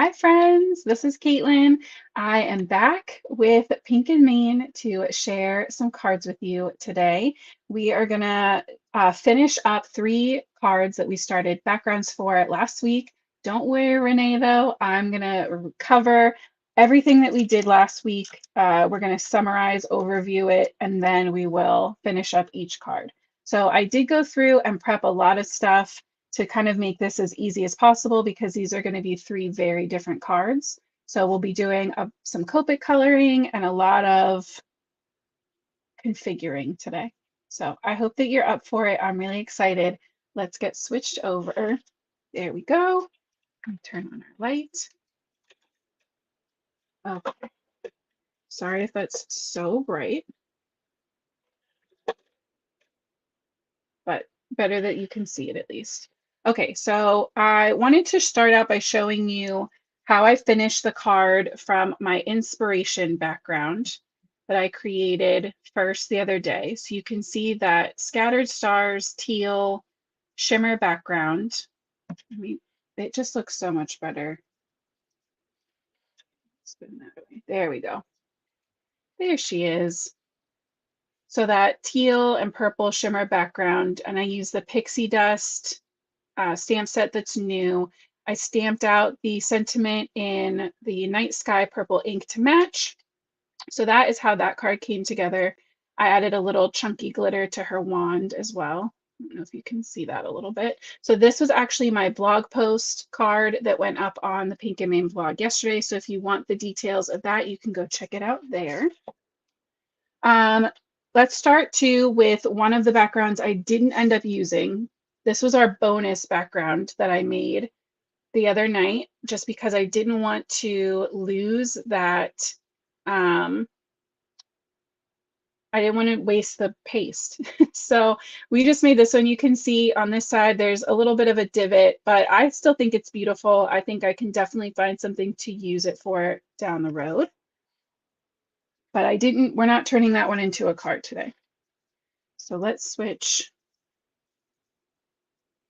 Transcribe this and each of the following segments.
Hi, friends. This is Caitlin. I am back with Pink and Main to share some cards with you today. We are going to finish up 3 cards that we started backgrounds for last week. Don't worry, Renee, though. I'm going to cover everything that we did last week. We're going to summarize, overview it, and then we will finish up each card. So I did go through and prep a lot of stuff to kind of make this as easy as possible because these are going to be 3 very different cards. So we'll be doing some Copic coloring and a lot of configuring today. So I hope that you're up for it. I'm really excited. Let's get switched over. There we go. Turn on our light. Okay. Sorry if that's so bright, but better that you can see it at least. Okay, so I wanted to start out by showing you how I finished the card from my inspiration background that I created first the other day. So you can see that scattered stars, teal, shimmer background. I mean, it just looks so much better. Spin that way. There we go. There she is. So that teal and purple shimmer background, and I use the pixie dust stamp set that's new. I stamped out the sentiment in the night sky purple ink to match. So that is how that card came together. I added a little chunky glitter to her wand as well. I don't know if you can see that a little bit. So this was actually my blog post card that went up on the Pink and Main blog yesterday. So if you want the details of that, you can go check it out there. Let's start too with one of the backgrounds I didn't end up using. This was our bonus background that I made the other night, just because I didn't want to lose that. I didn't want to waste the paste. So we just made this one. You can see on this side, there's a little bit of a divot, but I still think it's beautiful. I think I can definitely find something to use it for down the road. But we're not turning that one into a card today. So let's switch.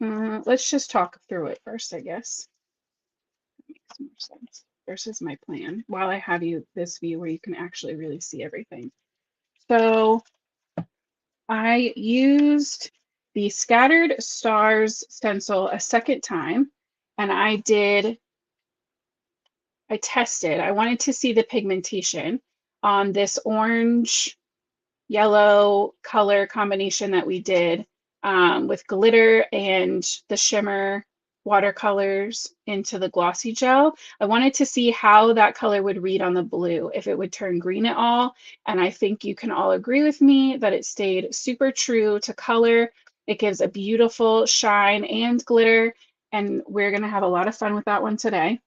Let's just talk through it first, I guess. That makes more sense versus my plan while I have you this view where you can actually really see everything. So I used the Scattered Stars stencil a second time, and I tested. I wanted to see the pigmentation on this orange yellow color combination that we did with glitter and the shimmer watercolors into the glossy gel. I wanted to see how that color would read on the blue, if it would turn green at all. And I think you can all agree with me that it stayed super true to color. It gives a beautiful shine and glitter, and we're going to have a lot of fun with that one today.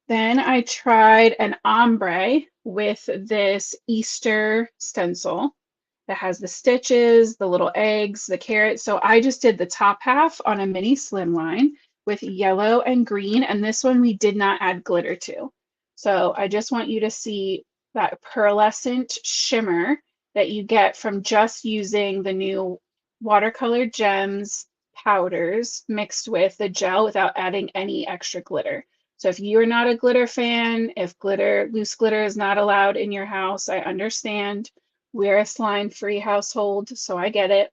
Then I tried an ombre with this Easter stencil that has the stitches, the little eggs, the carrots. So I just did the top half on a mini slimline with yellow and green, and this one we did not add glitter to. So I just want you to see that pearlescent shimmer that you get from just using the new Watercolor Gems powders mixed with the gel without adding any extra glitter. So if you're not a glitter fan, if loose glitter is not allowed in your house, I understand. We're a slime-free household, so I get it.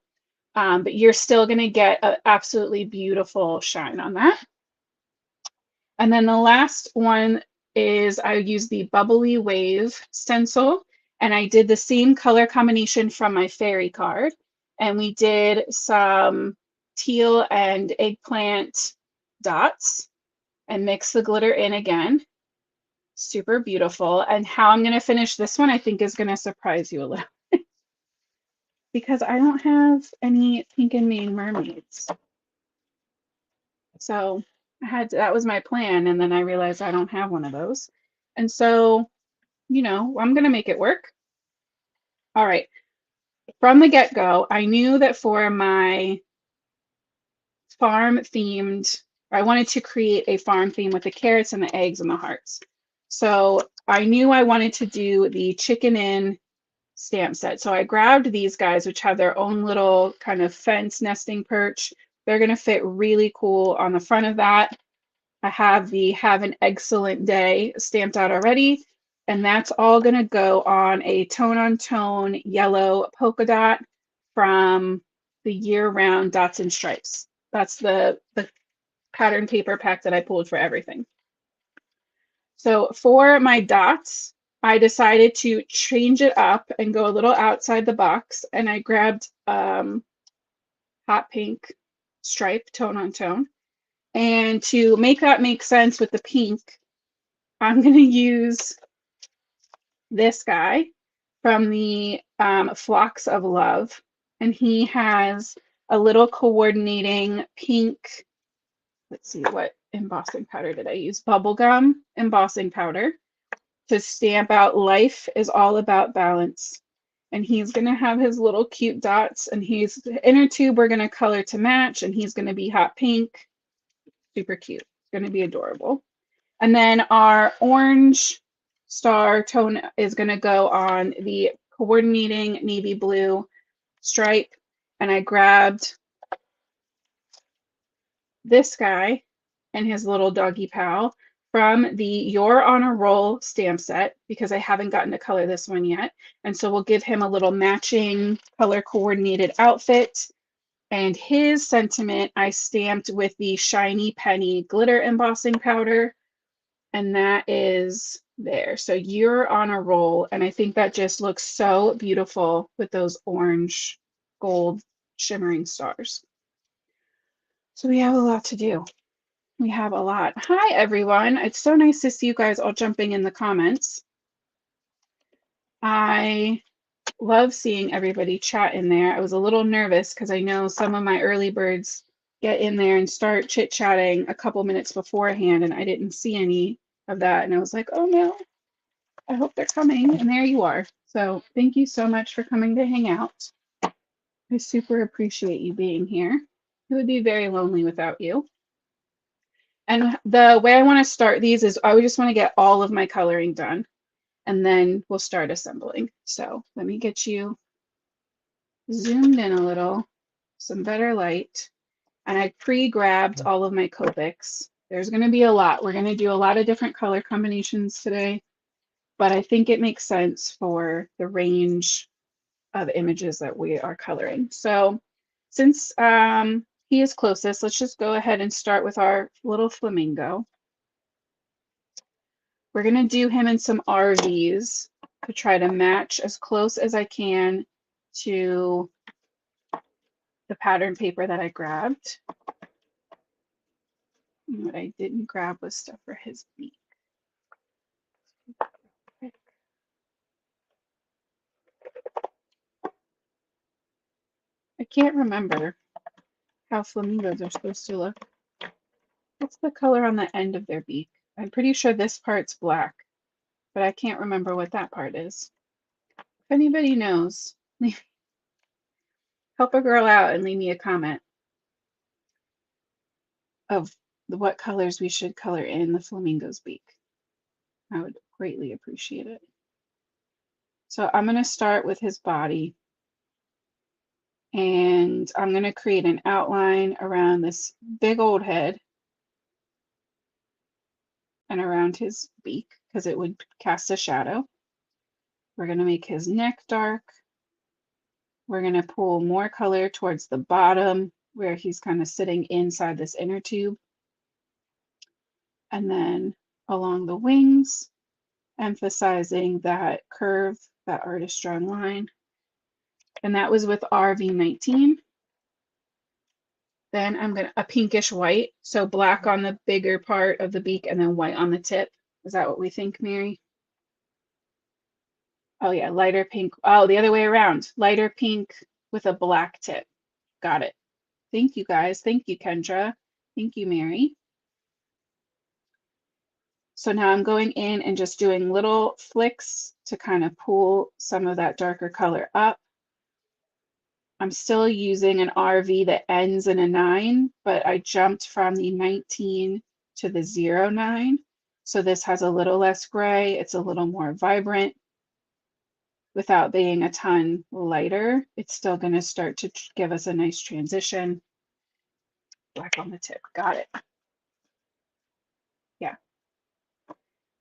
But you're still going to get an absolutely beautiful shine on that. And then the last one is I used the Bubbly Wave stencil, and I did the same color combination from my fairy card. And we did some teal and eggplant dots and mix the glitter in again. Super beautiful. And how I'm going to finish this one, I think, is going to surprise you a little because I don't have any Pink and Main mermaids. So that was my plan, and then I realized I don't have one of those. And so, I'm going to make it work. All right. From the get-go, I knew that for my farm themed, I wanted to create a farm theme with the carrots and the eggs and the hearts. So I knew I wanted to do the chicken in stamp set. So I grabbed these guys, which have their own little kind of fence nesting perch. They're going to fit really cool on the front of that. I have the "Have an excellent day" stamped out already, and that's all going to go on a tone-on-tone yellow polka dot from the year-round Dots and Stripes. That's the pattern paper pack that I pulled for everything. So for my dots, I decided to change it up and go a little outside the box, and I grabbed hot pink stripe tone on tone. And to make that make sense with the pink, I'm going to use this guy from the Flocks of Love. And he has a little coordinating pink, let's see, what embossing powder did I use? Bubblegum embossing powder to stamp out "Life is all about balance." And he's going to have his little cute dots, and he's the inner tube we're going to color to match, and he's going to be hot pink. Super cute. It's going to be adorable. And then our orange star tone is going to go on the coordinating navy blue stripe. And I grabbed this guy and his little doggy pal from the You're on a Roll stamp set, because I haven't gotten to color this one yet. And so we'll give him a little matching color coordinated outfit. And his sentiment I stamped with the Shiny Penny glitter embossing powder. And that is there. So You're on a Roll. And I think that just looks so beautiful with those orange gold shimmering stars. So we have a lot to do. We have a lot. Hi, everyone. It's so nice to see you guys all jumping in the comments. I love seeing everybody chat in there. I was a little nervous because I know some of my early birds get in there and start chit-chatting a couple minutes beforehand, and I didn't see any of that. And I was like, oh no, I hope they're coming. And there you are. So thank you so much for coming to hang out. I super appreciate you being here. It would be very lonely without you. And the way I want to start these is I just want to get all of my coloring done, and then we'll start assembling. So let me get you zoomed in a little, some better light. And I pre-grabbed all of my Copics. There's going to be a lot. We're going to do a lot of different color combinations today, but I think it makes sense for the range of images that we are coloring. So since he is closest, let's just go ahead and start with our little flamingo. We're going to do him in some RVs to try to match as close as I can to the pattern paper that I grabbed. And what I didn't grab was stuff for his beak. I can't remember how flamingos are supposed to look. What's the color on the end of their beak? I'm pretty sure this part's black, but I can't remember what that part is. If anybody knows, help a girl out and leave me a comment of what colors we should color in the flamingo's beak. I would greatly appreciate it. So I'm going to start with his body, and I'm going to create an outline around this big old head and around his beak because it would cast a shadow. We're going to make his neck dark. We're going to pull more color towards the bottom where he's kind of sitting inside this inner tube. And then along the wings, emphasizing that curve, that artist drawn line. And that was with RV19. Then I'm going to, a pinkish white, so black on the bigger part of the beak and then white on the tip. Is that what we think, Mary? Oh yeah, lighter pink. Oh, the other way around. Lighter pink with a black tip. Got it. Thank you guys. Thank you, Kendra. Thank you, Mary. So now I'm going in and just doing little flicks to kind of pull some of that darker color up. I'm still using an RV that ends in a 9, but I jumped from the 19 to the 09. So this has a little less gray. It's a little more vibrant without being a ton lighter. It's still going to start to give us a nice transition. Black on the tip. Got it.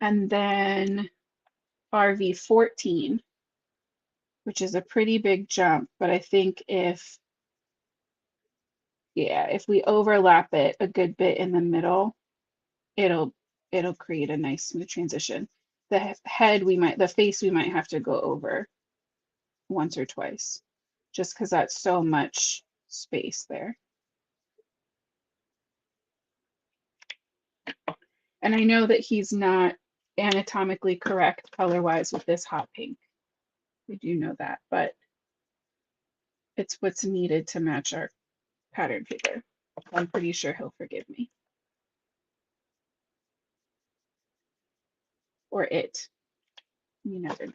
And then RV14, which is a pretty big jump, but I think if we overlap it a good bit in the middle, it'll create a nice smooth transition. The face we might have to go over once or twice, just because that's so much space there. And I know that he's not anatomically correct color-wise with this hot pink. We do know that, but it's what's needed to match our pattern paper. I'm pretty sure he'll forgive me. Or it. You never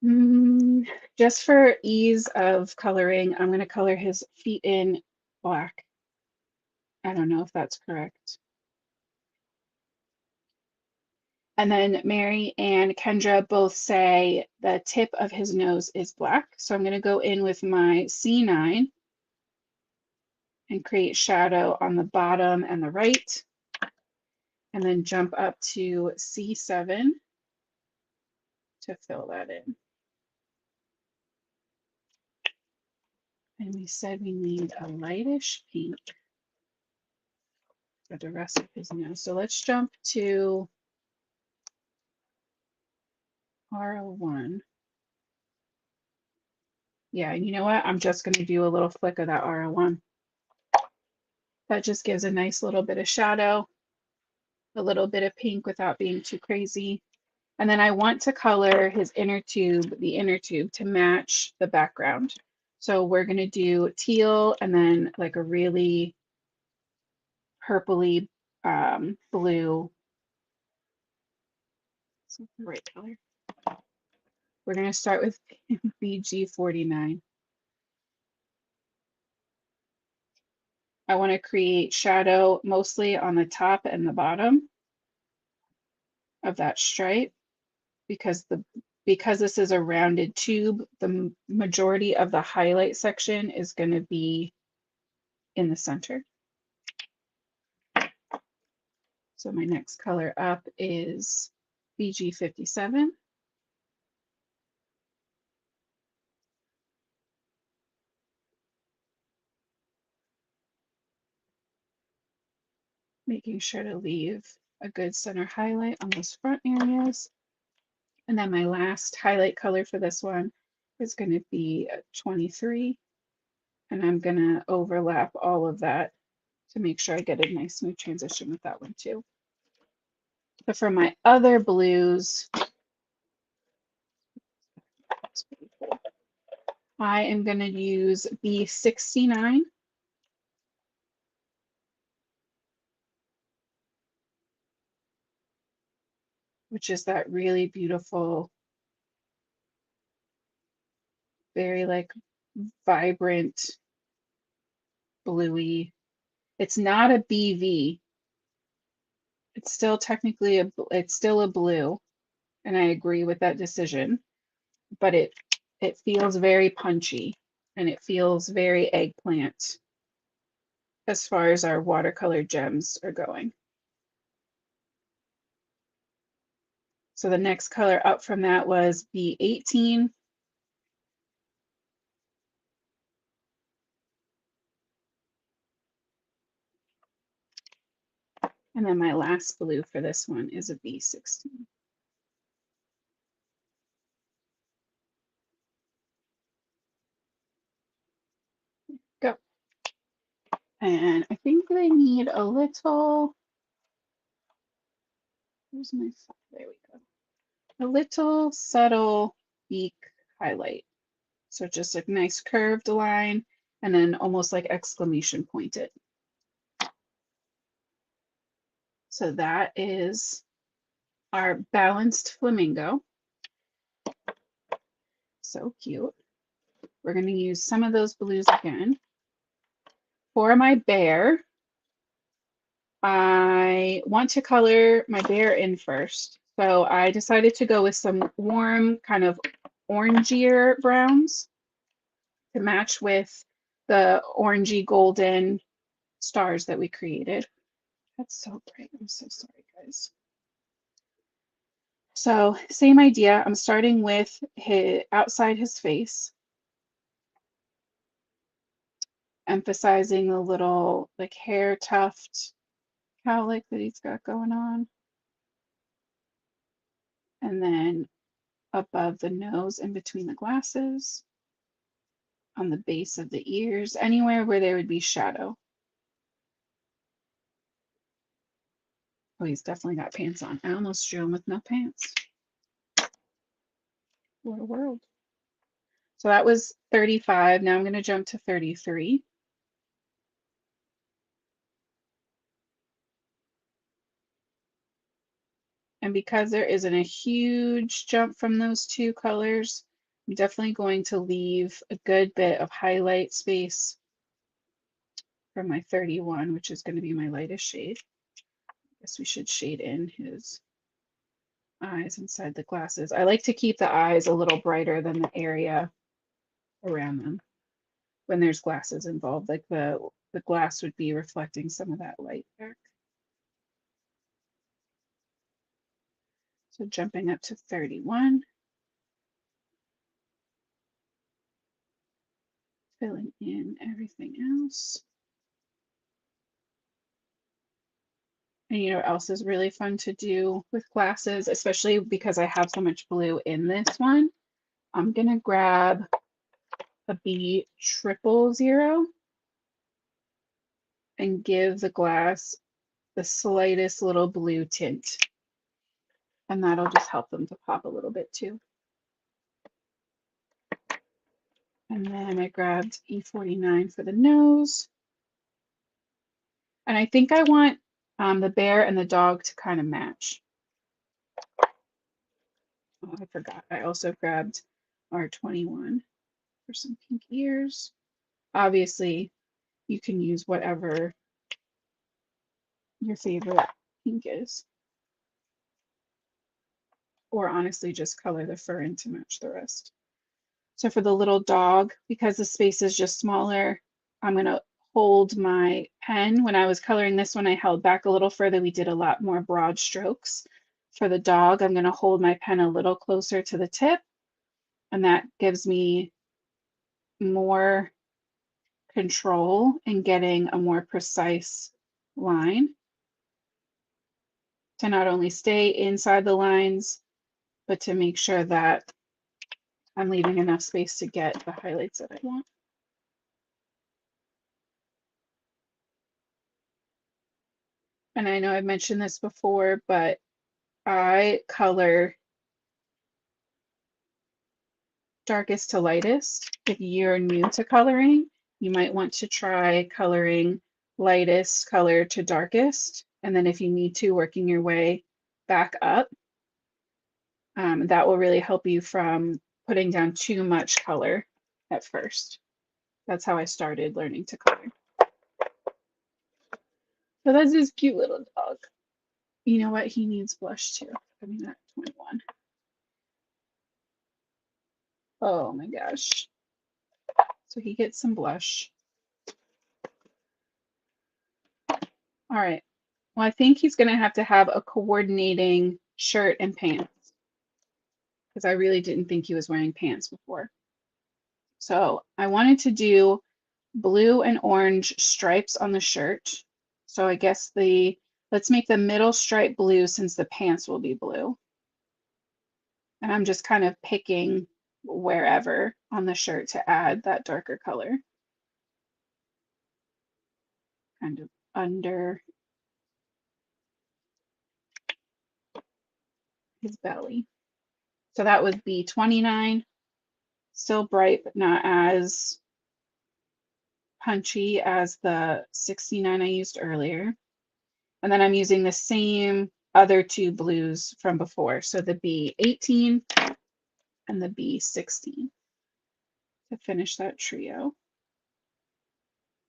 know. Just for ease of coloring, I'm going to color his feet in black. I don't know if that's correct. And then Mary and Kendra both say the tip of his nose is black. So I'm going to go in with my C9 and create shadow on the bottom and the right. And then jump up to C7 to fill that in. And we said we need a lightish pink for the rest of his nose. So let's jump to R01. Yeah, and you know what? I'm just going to do a little flick of that R01. That just gives a nice little bit of shadow, a little bit of pink without being too crazy. And then I want to color his inner tube, the inner tube, to match the background. So we're going to do teal and then like a really purpley blue. Is that the right color? We're going to start with BG49. I want to create shadow mostly on the top and the bottom of that stripe because this is a rounded tube, the majority of the highlight section is going to be in the center. So my next color up is BG57. Making sure to leave a good center highlight on those front areas. And then my last highlight color for this one is going to be 23. And I'm going to overlap all of that to make sure I get a nice smooth transition with that one too. But for my other blues, I am going to use B69. Which is that really beautiful, very like vibrant bluey. It's not a BV. It's still technically it's still a blue, and I agree with that decision. But it feels very punchy, and it feels very eggplant as far as our watercolor gems are going. So the next color up from that was B18. And then my last blue for this one is a B16. Go. And I think they need a little, where's my, there we go. A little subtle beak highlight. So just a nice curved line and then almost like exclamation pointed. So that is our balanced flamingo. So cute. We're going to use some of those blues again. For my bear, I want to color my bear in first. So I decided to go with some warm kind of orangier browns to match with the orangey golden stars that we created. That's so bright. I'm so sorry, guys. So same idea. I'm starting with outside his face, emphasizing the little like hair tuft cowlick that he's got going on. And then above the nose in between the glasses, on the base of the ears, anywhere where there would be shadow. Oh, he's definitely got pants on. I almost drew him with no pants. What a world. So that was 35. Now I'm going to jump to 33. And because there isn't a huge jump from those two colors, I'm definitely going to leave a good bit of highlight space for my 31, which is going to be my lightest shade. I guess we should shade in his eyes inside the glasses. I like to keep the eyes a little brighter than the area around them when there's glasses involved, like the glass would be reflecting some of that light back. So jumping up to 31, filling in everything else. And you know what else is really fun to do with glasses, especially because I have so much blue in this one? I'm gonna grab a B000 and give the glass the slightest little blue tint. And that'll just help them to pop a little bit too. And then I grabbed E49 for the nose. And I think I want the bear and the dog to kind of match. Oh, I forgot. I also grabbed R21 for some pink ears. Obviously, you can use whatever your favorite pink is. Or honestly, just color the fur in to match the rest. So for the little dog, because the space is just smaller, I'm going to hold my pen. When I was coloring this one, I held back a little further. We did a lot more broad strokes. For the dog, I'm going to hold my pen a little closer to the tip, and that gives me more control in getting a more precise line to not only stay inside the lines, but to make sure that I'm leaving enough space to get the highlights that I want. And I know I've mentioned this before, but I color darkest to lightest. If you're new to coloring, you might want to try coloring lightest color to darkest. And then if you need to, working your way back up. That will really help you from putting down too much color at first. That's how I started learning to color. So that's this cute little dog. You know what? He needs blush too. I mean, at 21. Oh my gosh. So he gets some blush. All right. Well, I think he's going to have a coordinating shirt and pants because I really didn't think he was wearing pants before. So I wanted to do blue and orange stripes on the shirt. So I guess let's make the middle stripe blue since the pants will be blue. And I'm just kind of picking wherever on the shirt to add that darker color. Kind of under his belly. So that would be 29, still bright, but not as punchy as the 69 I used earlier. And then I'm using the same other two blues from before. So the B18 and the B16 to finish that trio.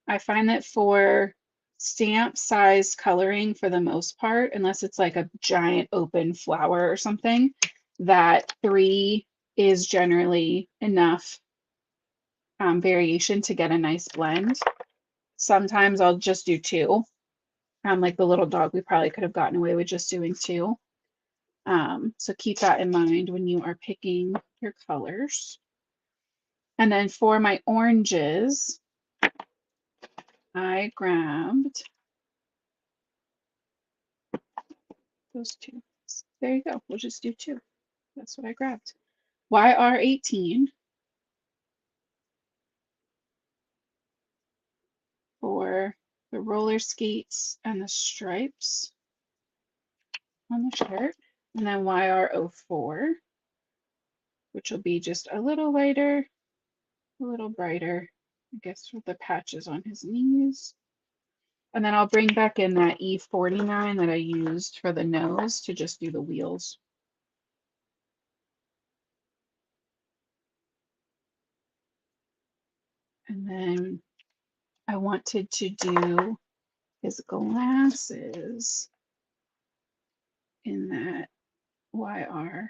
I find that for stamp size coloring, for the most part, unless it's like a giant open flower or something, that 3 is generally enough variation to get a nice blend. Sometimes I'll just do 2 Like the little dog, we probably could have gotten away with just doing two. So keep that in mind when you are picking your colors. And then for my oranges, I grabbed those two. There you go. We'll just do two. That's what I grabbed. YR18 for the roller skates and the stripes on the shirt. And then YR04, which will be just a little lighter, a little brighter, I guess, with the patches on his knees. And then I'll bring back in that E49 that I used for the nose to just do the wheels. And then I wanted to do his glasses in that YR04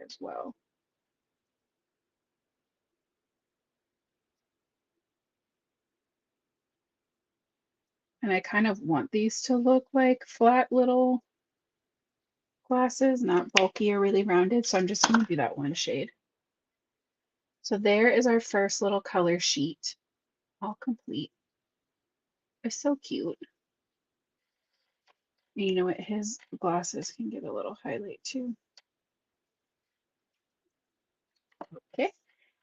as well. And I kind of want these to look like flat little glasses, not bulky or really rounded. So I'm just going to do that one shade. So there is our first little color sheet, all complete. It's so cute. And you know what? His glasses can get a little highlight too. Okay.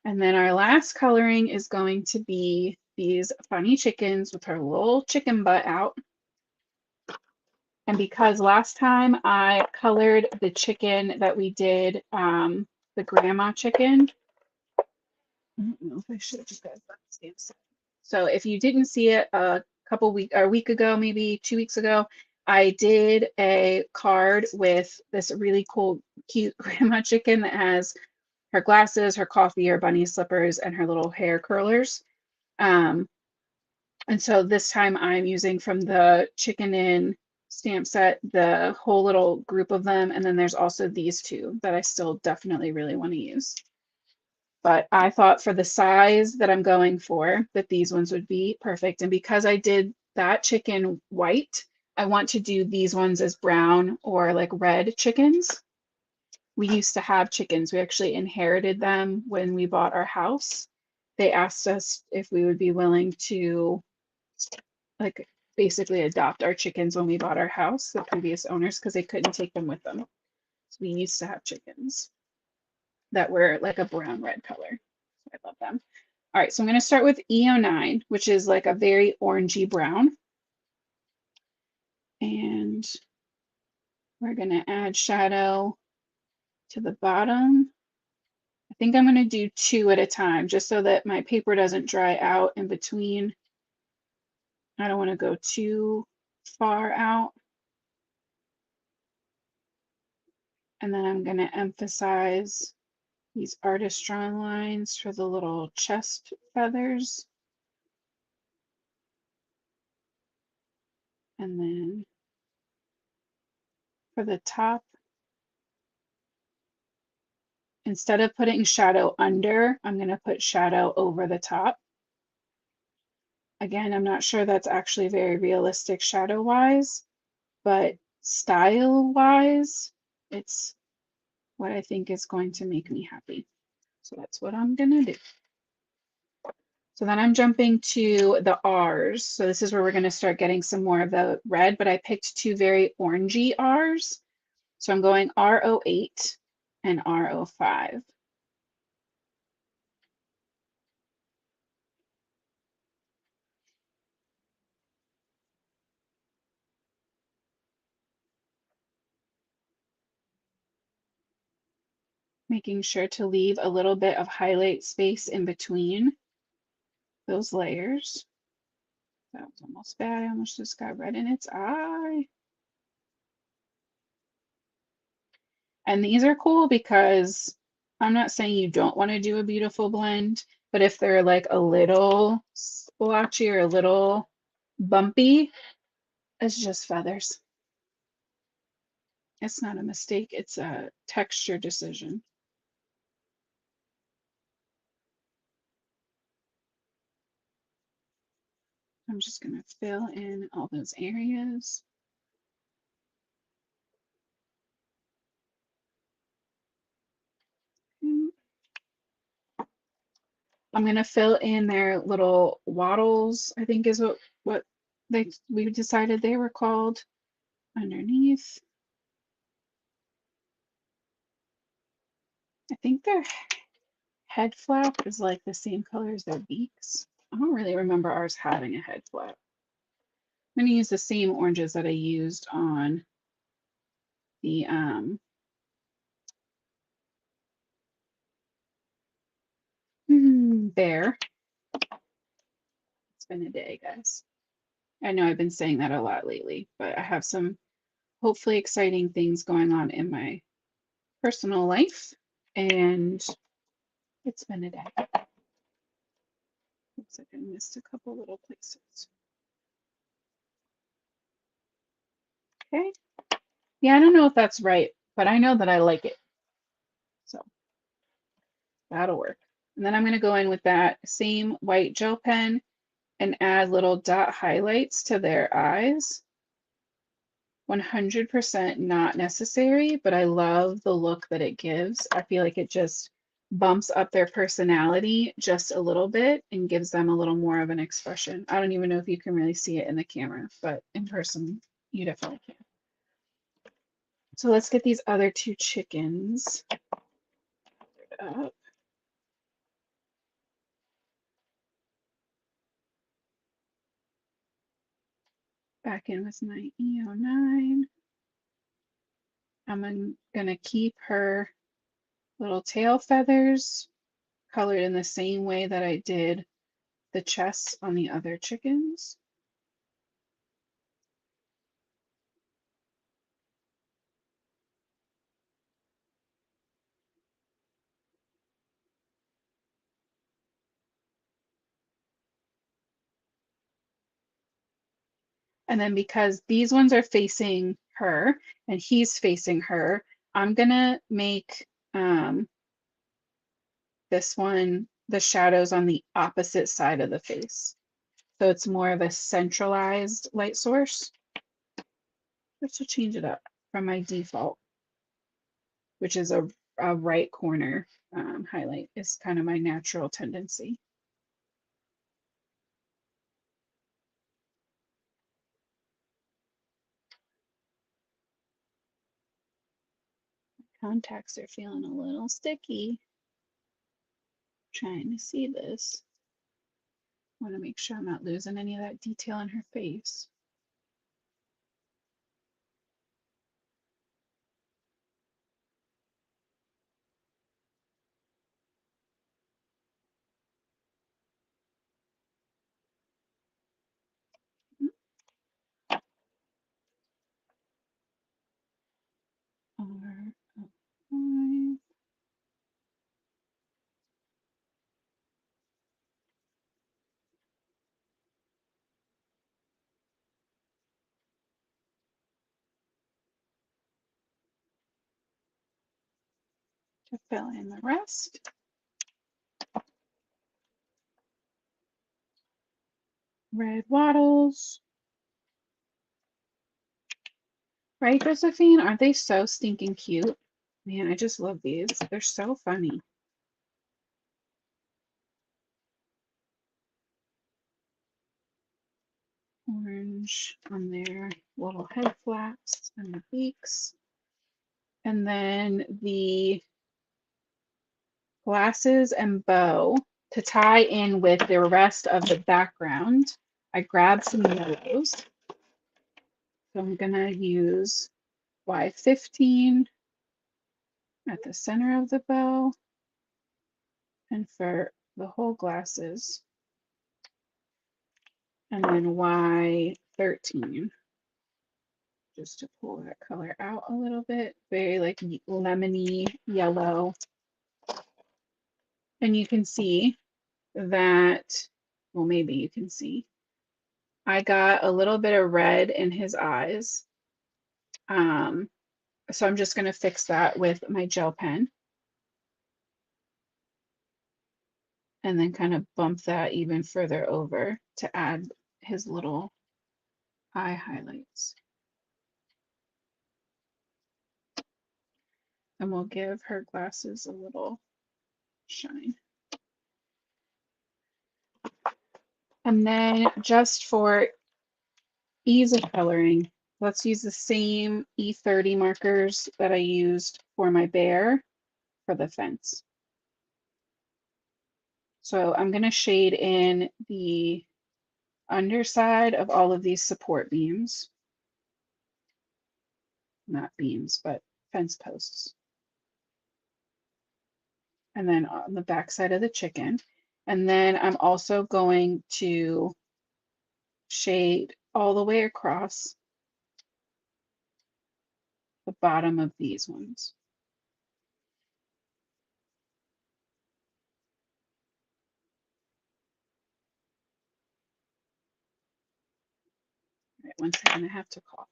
And then our last coloring is going to be these funny chickens with her little chicken butt out. And because last time I colored the chicken that we did, the grandma chicken, I don't know if I should have just got that stamps. So if you didn't see it a week ago, maybe 2 weeks ago, I did a card with this really cool, cute grandma chicken that has her glasses, her coffee, her bunny slippers, and her little hair curlers. And so this time I'm using from the Chicken In stamp set, the whole little group of them. And then there's also these two that I still definitely really want to use. But I thought for the size that I'm going for, that these ones would be perfect. And because I did that chicken white, I want to do these ones as brown or like red chickens. We used to have chickens. We actually inherited them when we bought our house. They asked us if we would be willing to like basically adopt our chickens when we bought our house, the previous owners, because they couldn't take them with them. So we used to have chickens that were like a brown red color. So I love them. All right, so I'm going to start with E09, which is like a very orangey brown. And we're going to add shadow to the bottom. I think I'm going to do two at a time just so that my paper doesn't dry out in between. I don't want to go too far out. And then I'm going to emphasize these artist drawn lines for the little chest feathers. And then for the top, instead of putting shadow under, I'm going to put shadow over the top. Again, I'm not sure that's actually very realistic shadow wise, but style wise, it's what I think is going to make me happy. So that's what I'm going to do. So then I'm jumping to the R's. So this is where we're going to start getting some more of the red, but I picked two very orangey R's. So I'm going R08 and R05. Making sure to leave a little bit of highlight space in between those layers. That was almost bad. I almost just got red in its eye. And these are cool because I'm not saying you don't want to do a beautiful blend, but if they're like a little splotchy or a little bumpy, it's just feathers. It's not a mistake, it's a texture decision. I'm just going to fill in all those areas. I'm going to fill in their little wattles, I think is what we decided they were called underneath. I think their head flap is like the same color as their beaks. I don't really remember ours having a head flap. I'm going to use the same oranges that I used on the bear. It's been a day, guys. I know I've been saying that a lot lately, but I have some hopefully exciting things going on in my personal life, and it's been a day. Looks like I missed a couple little places. Okay. Yeah, I don't know if that's right, but I know that I like it. So that'll work. And then I'm going to go in with that same white gel pen and add little dot highlights to their eyes. 100% not necessary, but I love the look that it gives. I feel like it just bumps up their personality just a little bit and gives them a little more of an expression. I don't even know if you can really see it in the camera, but in person, you definitely can. So let's get these other two chickens up. Back in with my E09. I'm gonna keep her little tail feathers colored in the same way that I did the chests on the other chickens. And then because these ones are facing her and he's facing her, I'm gonna make this one the shadows on the opposite side of the face. So it's more of a centralized light source. Just to change it up from my default, which is a right corner highlight, is kind of my natural tendency. Contacts are feeling a little sticky. Trying to see this. Want to make sure I'm not losing any of that detail in her face. R5. To fill in the rest. Red wattles. Right, Josephine? Aren't they so stinking cute? Man, I just love these. They're so funny. Orange on their little head flaps and the beaks. And then the glasses and bow to tie in with the rest of the background. I grabbed some yellows. So I'm gonna use Y15 at the center of the bow, and for the whole glasses, and then Y13 just to pull that color out a little bit. Very like lemony yellow. And you can see that, well, maybe you can see, I got a little bit of red in his eyes. So I'm just going to fix that with my gel pen. And then kind of bump that even further over to add his little eye highlights. And we'll give her glasses a little shine. And then just for ease of coloring, let's use the same E30 markers that I used for my bear for the fence. So I'm going to shade in the underside of all of these support beams. Not beams, but fence posts. And then on the back side of the chicken. And then I'm also going to shade all the way across the bottom of these ones. All right, 1 second, I have to cough.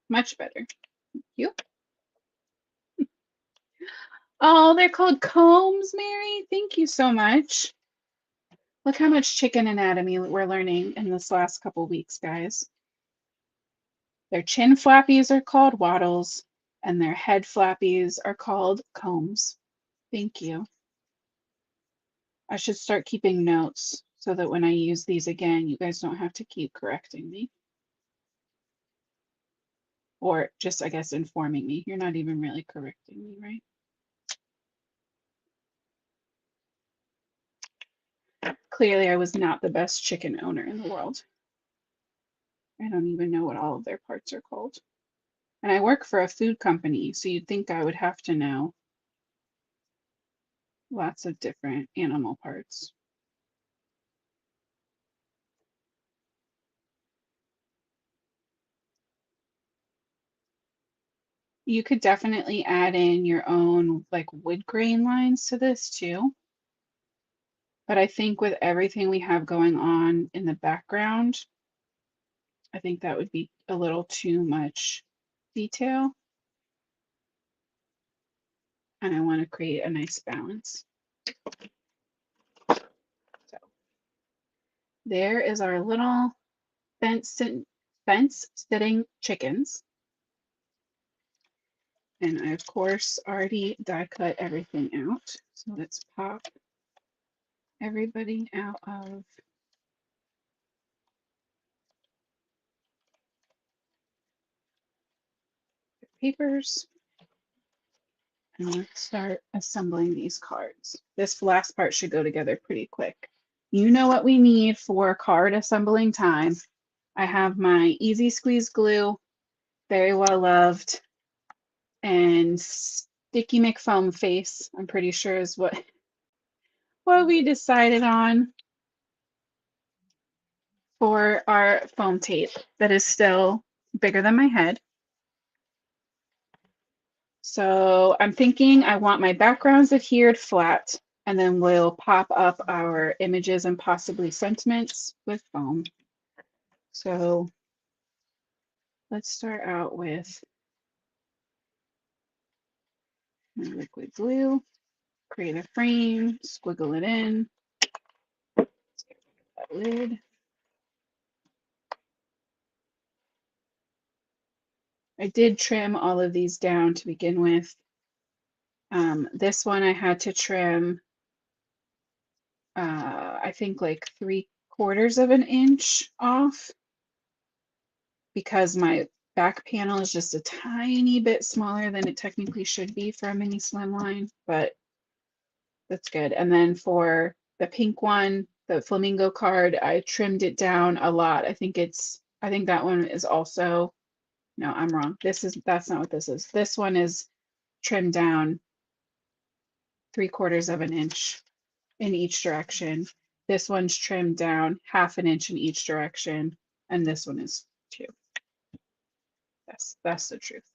Much better. Thank you. Oh, they're called combs, Mary. Thank you so much. Look how much chicken anatomy we're learning in this last couple weeks, guys. Their chin flappies are called wattles, and their head flappies are called combs. Thank you. I should start keeping notes so that when I use these again, you guys don't have to keep correcting me. Or just, I guess, informing me. You're not even really correcting me, right? Clearly, I was not the best chicken owner in the world. I don't even know what all of their parts are called. And I work for a food company, so you'd think I would have to know lots of different animal parts. You could definitely add in your own like wood grain lines to this too. But I think with everything we have going on in the background, I think that would be a little too much detail. And I want to create a nice balance. So there is our little fence sitting chickens. And I, of course, already die cut everything out. So let's pop everybody out of the papers. And let's start assembling these cards. This last part should go together pretty quick. You know what we need for card assembling time. I have my Easy Squeeze glue, very well loved, and Sticky McFoam face, I'm pretty sure is what we decided on for our foam tape that is still bigger than my head. So I'm thinking I want my backgrounds adhered flat, and then we'll pop up our images and possibly sentiments with foam. So let's start out with my liquid glue, create a frame, squiggle it in, let's get rid of that lid. I did trim all of these down to begin with. This one I had to trim, I think like 3/4 of an inch off because my back panel is just a tiny bit smaller than it technically should be for a mini slimline, but that's good. And then for the pink one, the flamingo card, I trimmed it down a lot. I think that one is also, no, I'm wrong. That's not what this is. This one is trimmed down 3/4 of an inch in each direction. This one's trimmed down 1/2 an inch in each direction, and this one is 2. That's the truth.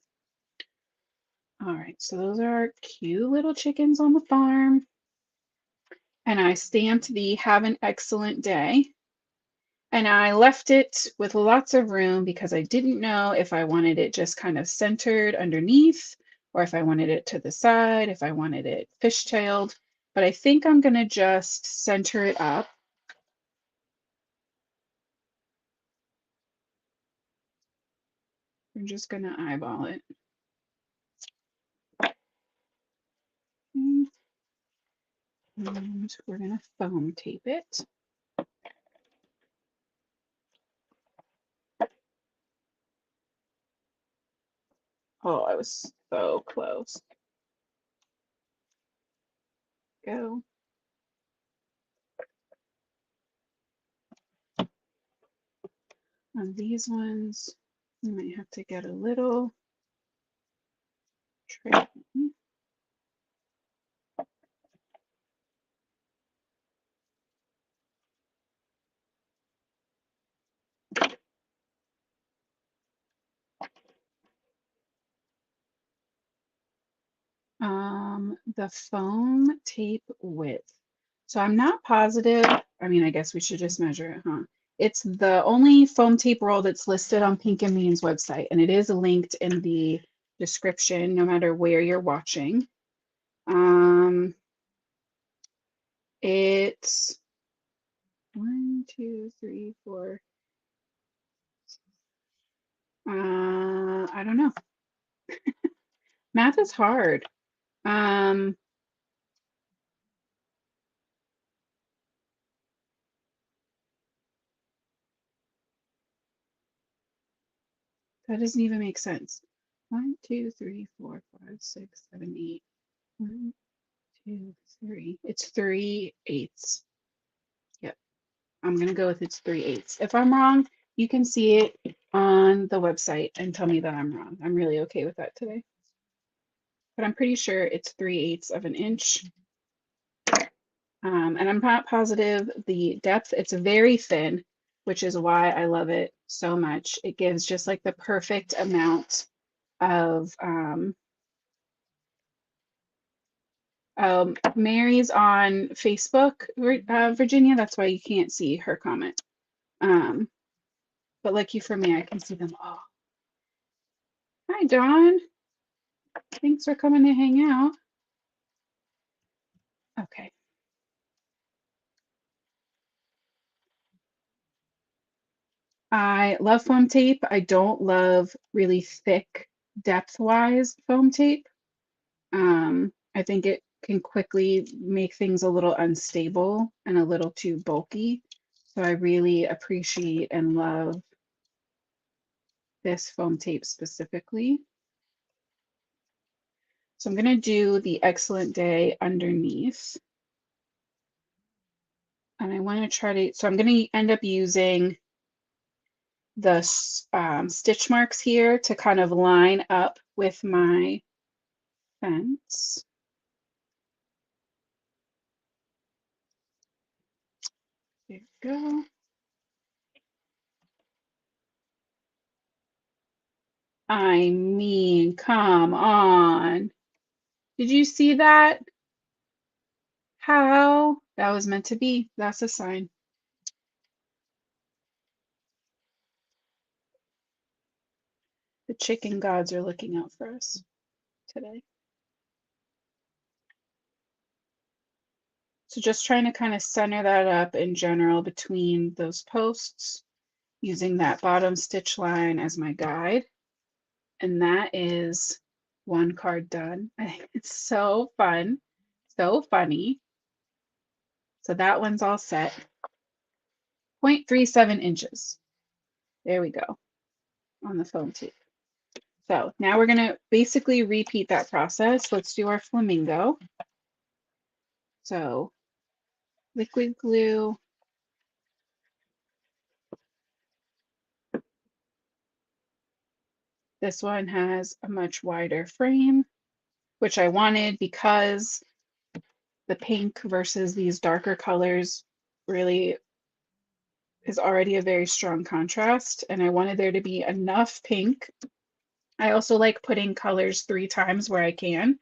All right, so those are our cute little chickens on the farm. And I stamped the "Have an excellent day." And I left it with lots of room because I didn't know if I wanted it just kind of centered underneath or if I wanted it to the side, if I wanted it fishtailed. But I think I'm going to just center it up. I'm just going to eyeball it. And we're going to foam tape it. Oh, I was so close. Go. On these ones, you might have to get a little trim. The foam tape width. So I'm not positive. I mean, I guess we should just measure it, huh? It's the only foam tape roll that's listed on Pink and Bean's website, and it is linked in the description, no matter where you're watching. It's 1, 2, 3, 4. I don't know. Math is hard. That doesn't even make sense. 1, 2, 3, 4, 5, 6, 7, 8. 1, 2, 3. It's 3/8. Yep. I'm gonna go with it's 3/8. If I'm wrong, you can see it on the website and tell me that I'm wrong. I'm really okay with that today. But I'm pretty sure it's 3/8 of an inch. And I'm not positive the depth. It's very thin, which is why I love it so much. It gives just like the perfect amount of Mary's on Facebook, Virginia. That's why you can't see her comment. But lucky for me, I can see them all. Hi, Dawn. Thanks for coming to hang out. Okay. I love foam tape. I don't love really thick, depth-wise foam tape. I think it can quickly make things a little unstable and a little too bulky. So I really appreciate and love this foam tape specifically. So I'm going to do the Excellent Day underneath. And I want to try to, so I'm going to end up using the stitch marks here to kind of line up with my fence. There we go. I mean, come on. Did you see that? How? That was meant to be. That's a sign. The chicken gods are looking out for us today. So just trying to kind of center that up in general between those posts, using that bottom stitch line as my guide. And that is one card done. I think it's so fun, so funny. So that one's all set. 0.37 inches. There we go on the foam tape. So now we're going to basically repeat that process. Let's do our flamingo. So liquid glue. This one has a much wider frame, which I wanted because the pink versus these darker colors really is already a very strong contrast. And I wanted there to be enough pink. I also like putting colors 3 times where I can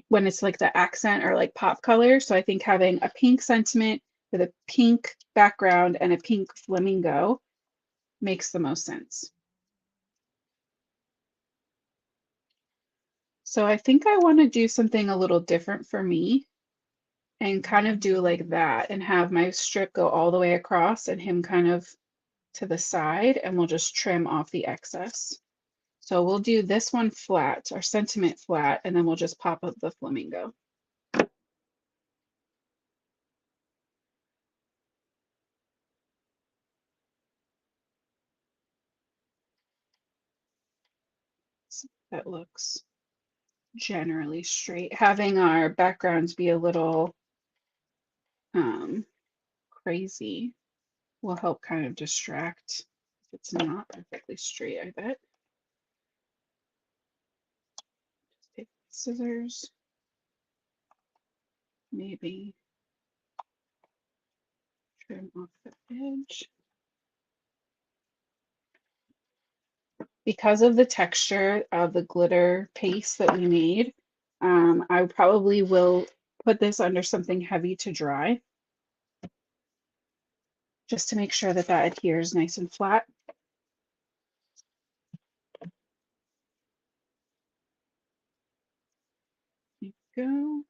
when it's like the accent or like pop color. So I think having a pink sentiment, with a pink background and a pink flamingo makes the most sense. So I think I want to do something a little different for me and kind of do like that and have my strip go all the way across and him kind of to the side, and we'll just trim off the excess. So we'll do this one flat, our sentiment flat, and then we'll just pop up the flamingo. So that looks generally straight. Having our backgrounds be a little crazy will help kind of distract if it's not perfectly straight, I bet. Just take scissors, maybe trim off the edge. Because of the texture of the glitter paste that we made, I probably will put this under something heavy to dry, just to make sure that that adheres nice and flat. There you go.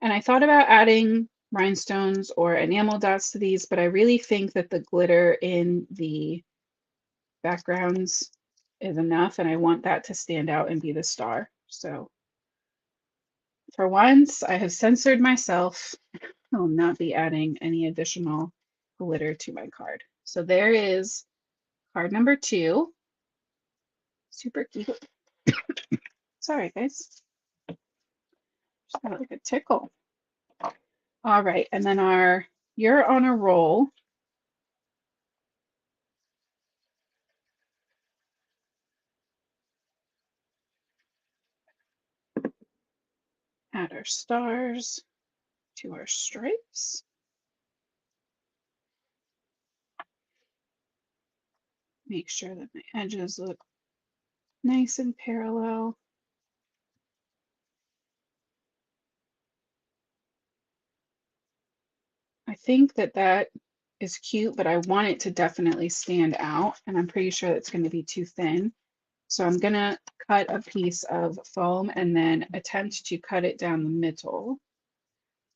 And I thought about adding rhinestones or enamel dots to these, but I really think that the glitter in the backgrounds is enough, and I want that to stand out and be the star. So for once, I have censored myself. I will not be adding any additional glitter to my card. So there is card number 2. Super cute. Sorry, guys. Just got like a tickle. All right, and then our You're on a Roll. Add our stars to our stripes. Make sure that my edges look nice and parallel. I think that that is cute, but I want it to definitely stand out, and I'm pretty sure it's going to be too thin. So I'm going to cut a piece of foam and then attempt to cut it down the middle,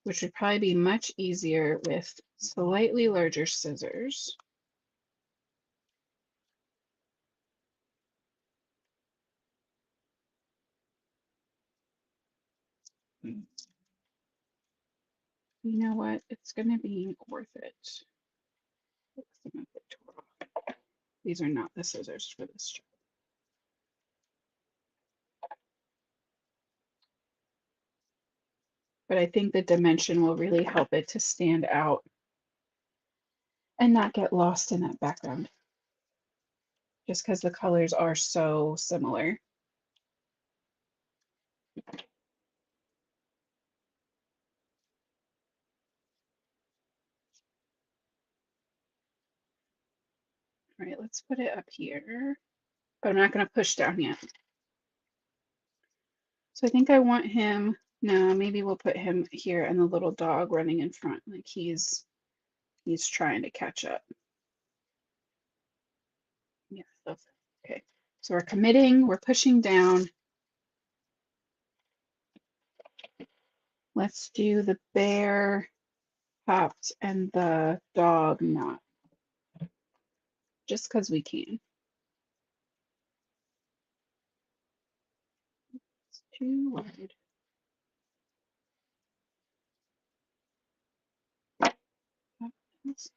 which would probably be much easier with slightly larger scissors. You know what? It's going to be worth it. These are not the scissors for this job. But I think the dimension will really help it to stand out and not get lost in that background, just because the colors are so similar. All right, let's put it up here, but I'm not going to push down yet. So I think I want him, no, maybe we'll put him here and the little dog running in front, like he's trying to catch up. Yeah, okay. So we're committing, we're pushing down. Let's do the bear popped and the dog not, just because we can. It's too wide. That's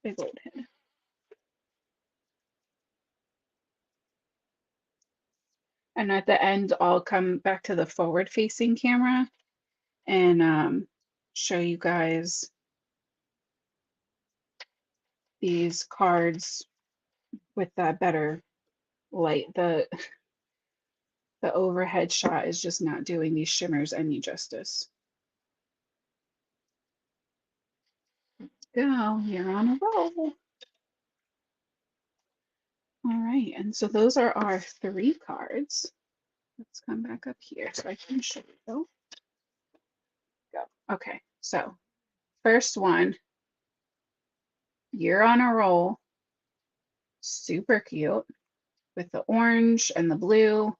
big old head. And at the end, I'll come back to the forward facing camera and show you guys these cards with that better light. The overhead shot is just not doing these shimmers any justice. Go, you're on a roll. All right, and so those are our 3 cards. Let's come back up here so I can show you. Go. Okay, so first one, you're on a roll. Super cute with the orange and the blue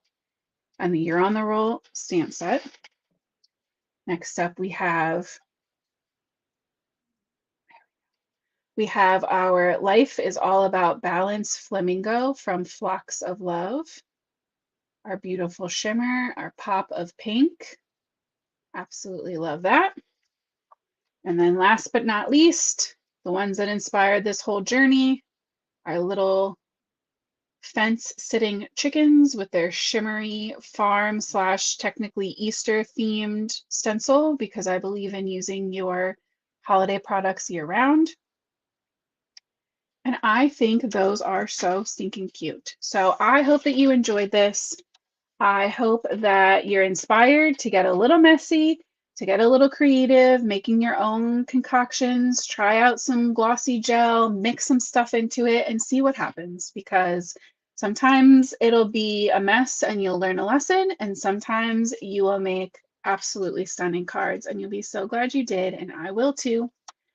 and the You're on the Roll stamp set. Next up, we have our Life is All About Balance Flamingo from Flocks of Love, our beautiful shimmer, our pop of pink. Absolutely love that. And then last but not least, the ones that inspired this whole journey, our little fence sitting chickens with their shimmery farm slash technically Easter themed stencil, because I believe in using your holiday products year round. And I think those are so stinking cute. So I hope that you enjoyed this. I hope that you're inspired to get a little messy, to get a little creative, making your own concoctions, try out some glossy gel, mix some stuff into it, and see what happens. Because sometimes it'll be a mess and you'll learn a lesson, and sometimes you will make absolutely stunning cards and you'll be so glad you did, and I will too.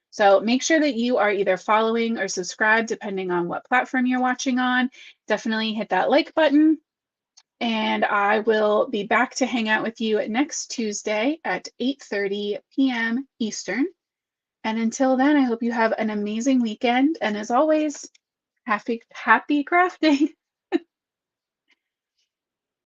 So make sure that you are either following or subscribed, depending on what platform you're watching on. Definitely hit that like button. And I will be back to hang out with you next Tuesday at 8:30 p.m. Eastern. And until then, I hope you have an amazing weekend. And as always, happy crafting.